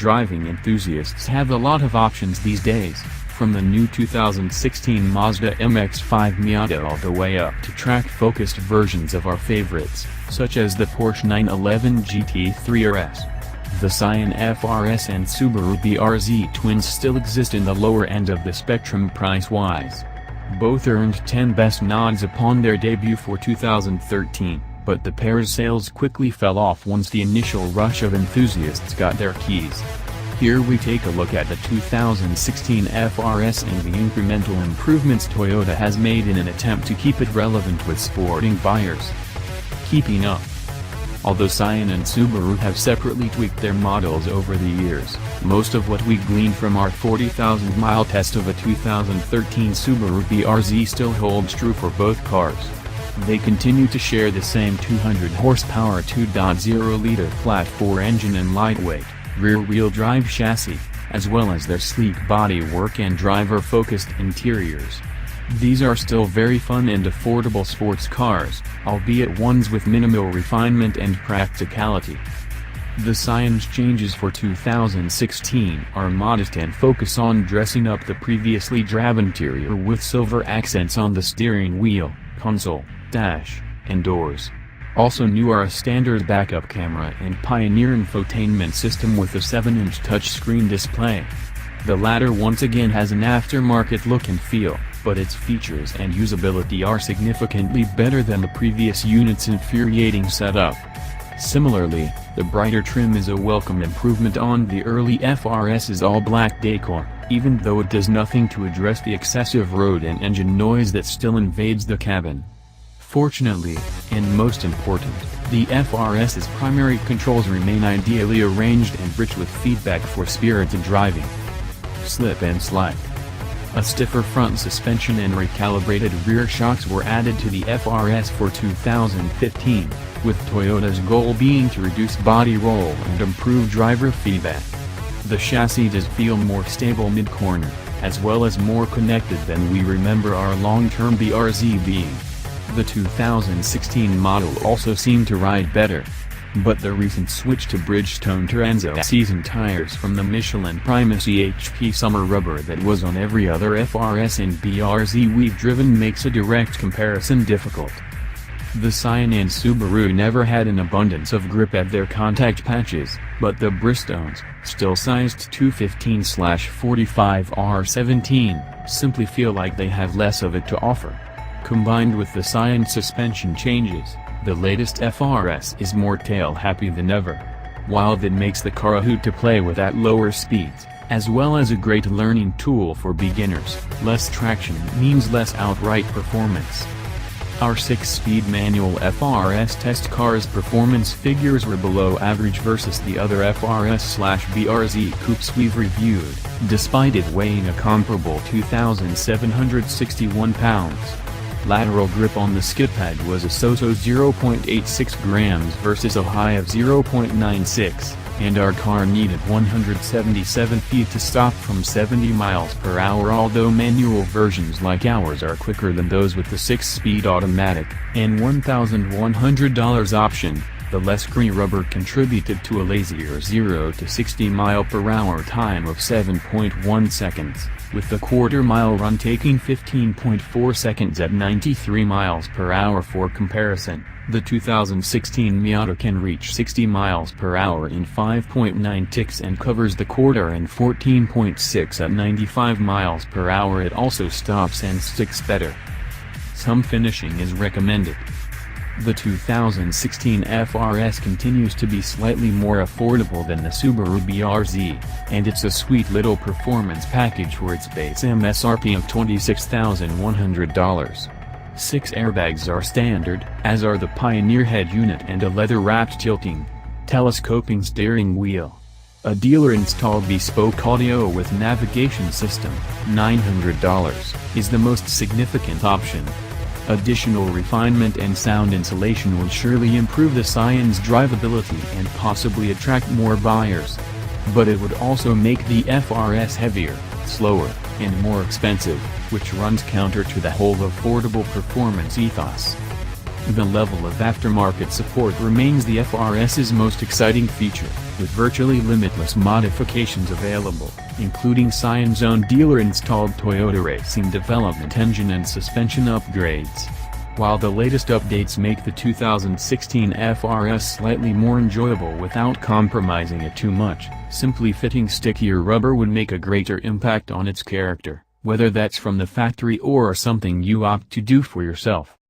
driving enthusiasts have a lot of options these days, from the new 2016 Mazda MX-5 Miata all the way up to track-focused versions of our favorites, such as the Porsche 911 GT3 RS. The Scion FR-S and Subaru BRZ twins still exist in the lower end of the spectrum price-wise. Both earned 10 Best nods upon their debut for 2013, but the pair's sales quickly fell off once the initial rush of enthusiasts got their keys. Here we take a look at the 2016 FR-S and the incremental improvements Toyota has made in an attempt to keep it relevant with sporting buyers. Keeping up. Although Scion and Subaru have separately tweaked their models over the years, most of what we gleaned from our 40,000-mile test of a 2013 Subaru BRZ still holds true for both cars. They continue to share the same 200-horsepower 2.0-liter flat-4 engine and lightweight, rear-wheel drive chassis, as well as their sleek bodywork and driver-focused interiors. These are still very fun and affordable sports cars, albeit ones with minimal refinement and practicality. The Scion's changes for 2016 are modest and focus on dressing up the previously drab interior with silver accents on the steering wheel, console, dash, and doors. Also new are a standard backup camera and Pioneer infotainment system with a 7-inch touchscreen display. The latter once again has an aftermarket look and feel, but its features and usability are significantly better than the previous unit's infuriating setup. Similarly, the brighter trim is a welcome improvement on the early FR-S's all-black decor, even though it does nothing to address the excessive road and engine noise that still invades the cabin. Fortunately, and most important, the FR-S's primary controls remain ideally arranged and rich with feedback for spirited driving. Slip and slide. A stiffer front suspension and recalibrated rear shocks were added to the FR-S for 2015, with Toyota's goal being to reduce body roll and improve driver feedback. The chassis does feel more stable mid-corner, as well as more connected than we remember our long-term BRZ being. The 2016 model also seemed to ride better. But the recent switch to Bridgestone Turanza season tires from the Michelin Primacy HP summer rubber that was on every other FR-S and BRZ we've driven makes a direct comparison difficult. The Scion and Subaru never had an abundance of grip at their contact patches, but the Bridgestones, still sized 215/45R17, simply feel like they have less of it to offer. Combined with the Scion suspension changes, the latest FR-S is more tail-happy than ever. While that makes the car a hoot to play with at lower speeds, as well as a great learning tool for beginners, less traction means less outright performance. Our 6-speed manual FR-S test car's performance figures were below average versus the other FR-S/BRZ coupes we've reviewed, despite it weighing a comparable 2,761 pounds. Lateral grip on the skid pad was a so-so 0.86 grams versus a high of 0.96, and our car needed 177 feet to stop from 70 miles per hour. Although manual versions like ours are quicker than those with the 6-speed automatic and $1,100 option, the less green rubber contributed to a lazier 0 to 60 mph time of 7.1 seconds, with the quarter-mile run taking 15.4 seconds at 93 mph. For comparison, the 2016 Miata can reach 60 mph in 5.9 ticks and covers the quarter in 14.6 at 95 mph. It also stops and sticks better. Some finishing is recommended. The 2016 FR-S continues to be slightly more affordable than the Subaru BRZ, and it's a sweet little performance package for its base MSRP of $26,100. 6 airbags are standard, as are the Pioneer head unit and a leather-wrapped tilting, telescoping steering wheel. A dealer-installed bespoke audio with navigation system, $900, is the most significant option. Additional refinement and sound insulation will surely improve the Scion's drivability and possibly attract more buyers. But it would also make the FR-S heavier, slower, and more expensive, which runs counter to the whole affordable performance ethos. The level of aftermarket support remains the FR-S's most exciting feature, with virtually limitless modifications available, including Scion's own dealer-installed Toyota Racing development engine and suspension upgrades. While the latest updates make the 2016 FR-S slightly more enjoyable without compromising it too much, simply fitting stickier rubber would make a greater impact on its character, whether that's from the factory or something you opt to do for yourself.